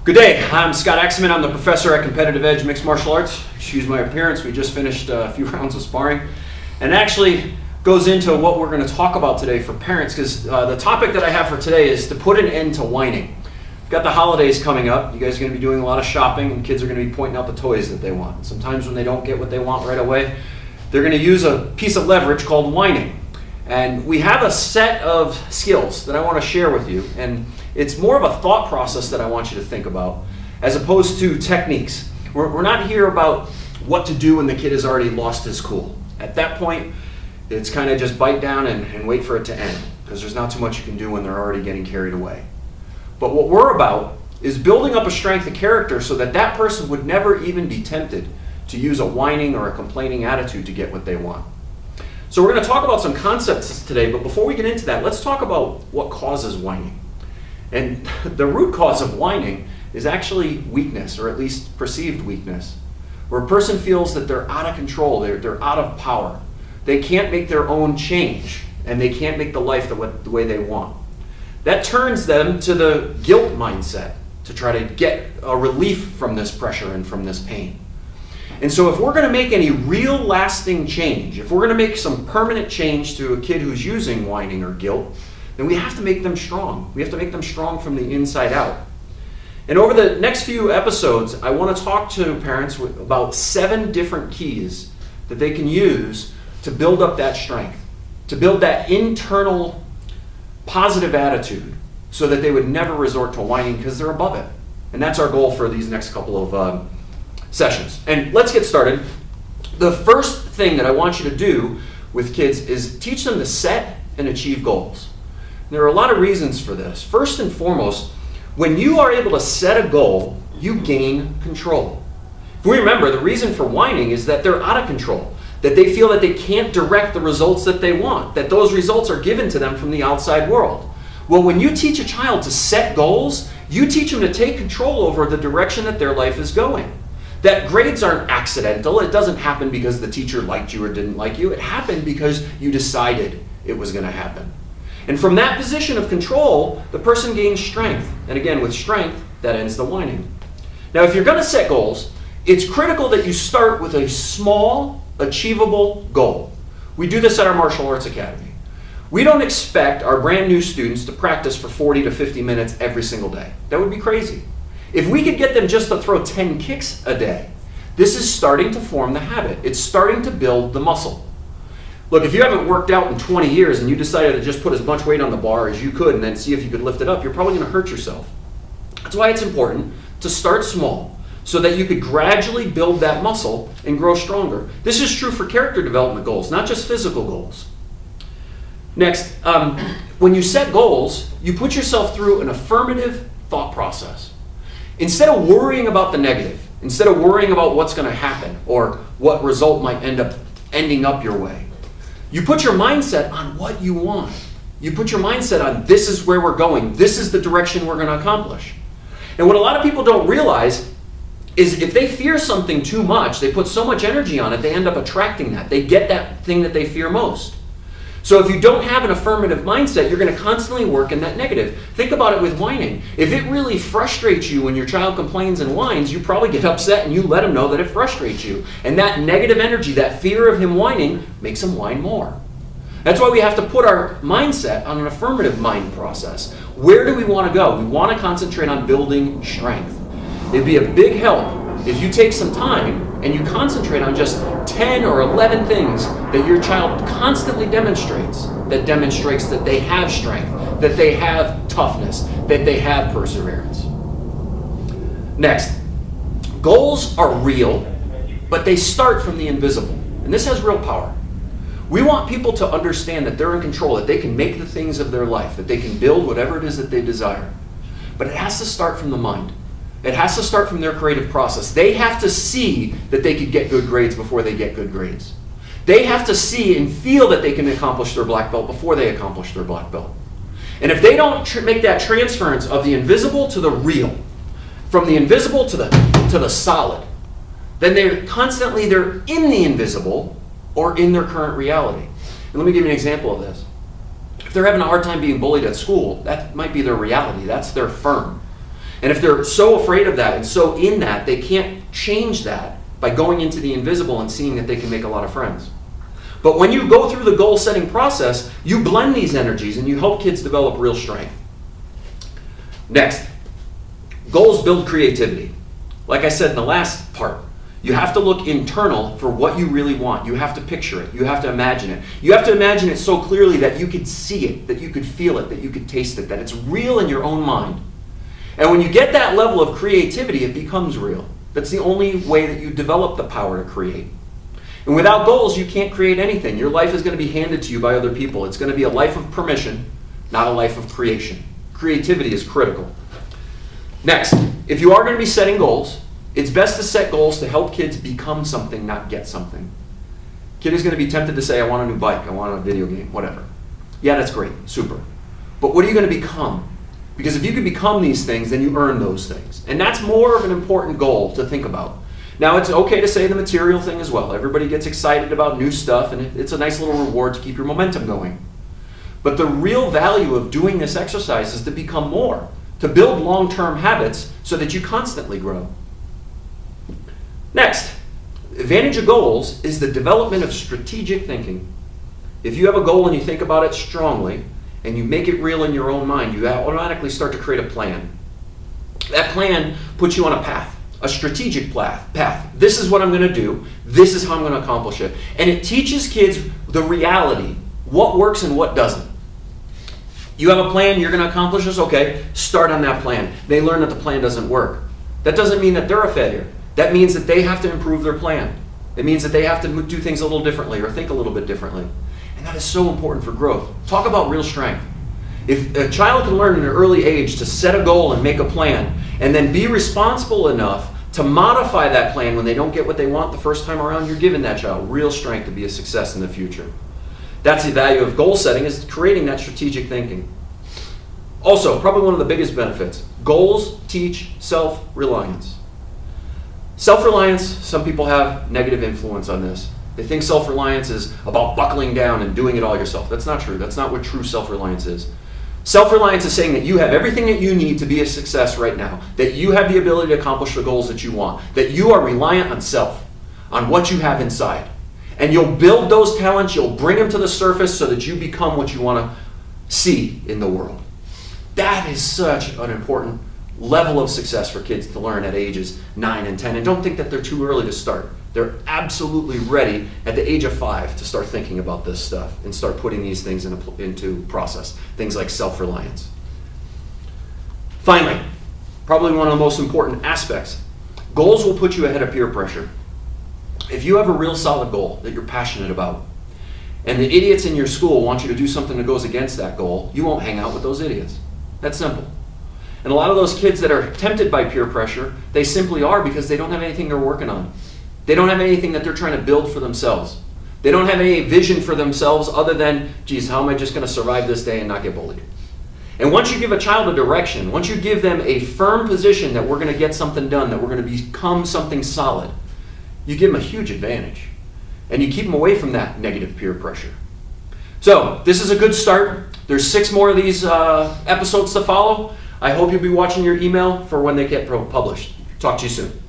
Good day, I'm Scott Axman. I'm the professor at Competitive Edge Mixed Martial Arts. Excuse my appearance, we just finished a few rounds of sparring. And actually goes into what we're going to talk about today for parents, because the topic that I have for today is to put an end to whining. We've got the holidays coming up. You guys are going to be doing a lot of shopping, and kids are going to be pointing out the toys that they want. Sometimes when they don't get what they want right away, they're going to use a piece of leverage called whining. And we have a set of skills that I want to share with you, and it's more of a thought process that I want you to think about, as opposed to techniques. We're not here about what to do when the kid has already lost his cool. At that point, it's kind of just bite down and wait for it to end, because there's not too much you can do when they're already getting carried away. But what we're about is building up a strength of character so that that person would never even be tempted to use a whining or a complaining attitude to get what they want. So we're going to talk about some concepts today, but before we get into that, let's talk about what causes whining. And the root cause of whining is actually weakness, or at least perceived weakness, where a person feels that they're out of control, they're out of power. They can't make their own change, and they can't make the life the way they want. That turns them to the guilt mindset to try to get a relief from this pressure and from this pain. And so if we're going to make any real lasting change, if we're going to make some permanent change to a kid who's using whining or guilt, then we have to make them strong. We have to make them strong from the inside out. And over the next few episodes, I want to talk to parents about 7 different keys that they can use to build up that strength, to build that internal positive attitude so that they would never resort to whining because they're above it. And that's our goal for these next couple of sessions. And let's get started. The first thing that I want you to do with kids is teach them to set and achieve goals. There are a lot of reasons for this. First and foremost, when you are able to set a goal, you gain control. If we remember, the reason for whining is that they're out of control, that they feel that they can't direct the results that they want, that those results are given to them from the outside world. Well, when you teach a child to set goals, you teach them to take control over the direction that their life is going. That grades aren't accidental. It doesn't happen because the teacher liked you or didn't like you. It happened because you decided it was going to happen. And from that position of control, the person gains strength. And again, with strength, that ends the whining. Now, if you're going to set goals, it's critical that you start with a small, achievable goal. We do this at our Martial Arts Academy. We don't expect our brand new students to practice for 40 to 50 minutes every single day. That would be crazy. If we could get them just to throw 10 kicks a day, this is starting to form the habit. It's starting to build the muscle. Look, if you haven't worked out in 20 years and you decided to just put as much weight on the bar as you could and then see if you could lift it up, you're probably going to hurt yourself. That's why it's important to start small so that you could gradually build that muscle and grow stronger. This is true for character development goals, not just physical goals. Next, when you set goals, you put yourself through an affirmative thought process. Instead of worrying about the negative, instead of worrying about what's going to happen or what result might ending up your way, you put your mindset on what you want. You put your mindset on this is where we're going. This is the direction we're going to accomplish. And what a lot of people don't realize is if they fear something too much, they put so much energy on it, they end up attracting that. They get that thing that they fear most. So if you don't have an affirmative mindset, you're going to constantly work in that negative. Think about it with whining. If it really frustrates you when your child complains and whines, you probably get upset and you let him know that it frustrates you. And that negative energy, that fear of him whining, makes him whine more. That's why we have to put our mindset on an affirmative mind process. Where do we want to go? We want to concentrate on building strength. It'd be a big help if you take some time and you concentrate on just 10 or 11 things that your child constantly demonstrates that they have strength, that they have toughness, that they have perseverance. Next, goals are real, but they start from the invisible. And this has real power. We want people to understand that they're in control, that they can make the things of their life, that they can build whatever it is that they desire. But it has to start from the mind. It has to start from their creative process. They have to see that they could get good grades before they get good grades. They have to see and feel that they can accomplish their black belt before they accomplish their black belt. And if they don't make that transference of the invisible to the real, from the invisible to the solid, then they're in the invisible or in their current reality. And let me give you an example of this. If they're having a hard time being bullied at school, that might be their reality. That's their firm. And if they're so afraid of that and so in that, they can't change that by going into the invisible and seeing that they can make a lot of friends. But when you go through the goal setting process, you blend these energies and you help kids develop real strength. Next, goals build creativity. Like I said in the last part, you have to look internal for what you really want. You have to picture it. You have to imagine it. You have to imagine it so clearly that you could see it, that you could feel it, that you could taste it, that it's real in your own mind. And when you get that level of creativity, it becomes real. That's the only way that you develop the power to create. And without goals, you can't create anything. Your life is going to be handed to you by other people. It's going to be a life of permission, not a life of creation. Creativity is critical. Next, if you are going to be setting goals, it's best to set goals to help kids become something, not get something. Kid is going to be tempted to say, I want a new bike, I want a video game, whatever. Yeah, that's great, super. But what are you going to become? Because if you can become these things, then you earn those things. And that's more of an important goal to think about. Now, it's okay to say the material thing as well. Everybody gets excited about new stuff, and it's a nice little reward to keep your momentum going. But the real value of doing this exercise is to become more, to build long-term habits so that you constantly grow. Next, advantage of goals is the development of strategic thinking. If you have a goal and you think about it strongly, and you make it real in your own mind, you automatically start to create a plan. That plan puts you on a path, a strategic path. This is what I'm going to do. This is how I'm going to accomplish it. And it teaches kids the reality, what works and what doesn't. You have a plan, you're going to accomplish this, okay, start on that plan. They learn that the plan doesn't work. That doesn't mean that they're a failure. That means that they have to improve their plan. It means that they have to do things a little differently or think a little bit differently. And that is so important for growth. Talk about real strength. If a child can learn at an early age to set a goal and make a plan, and then be responsible enough to modify that plan when they don't get what they want the first time around, you're giving that child real strength to be a success in the future. That's the value of goal setting, is creating that strategic thinking. Also, probably one of the biggest benefits, goals teach self-reliance. Self-reliance, some people have negative influence on this. They think self-reliance is about buckling down and doing it all yourself. That's not true. That's not what true self-reliance is. Self-reliance is saying that you have everything that you need to be a success right now, that you have the ability to accomplish the goals that you want, that you are reliant on self, on what you have inside. And you'll build those talents, you'll bring them to the surface so that you become what you want to see in the world. That is such an important level of success for kids to learn at ages 9 and 10. And don't think that they're too early to start. They're absolutely ready at the age of 5 to start thinking about this stuff and start putting these things into process. Things like self-reliance. Finally, probably one of the most important aspects, goals will put you ahead of peer pressure. If you have a real solid goal that you're passionate about, and the idiots in your school want you to do something that goes against that goal, you won't hang out with those idiots. That's simple. And a lot of those kids that are tempted by peer pressure, they simply are because they don't have anything they're working on. They don't have anything that they're trying to build for themselves. They don't have any vision for themselves other than, geez, how am I just going to survive this day and not get bullied? And once you give a child a direction, once you give them a firm position that we're going to get something done, that we're going to become something solid, you give them a huge advantage. And you keep them away from that negative peer pressure. So, this is a good start. There's 6 more of these episodes to follow. I hope you'll be watching your email for when they get published. Talk to you soon.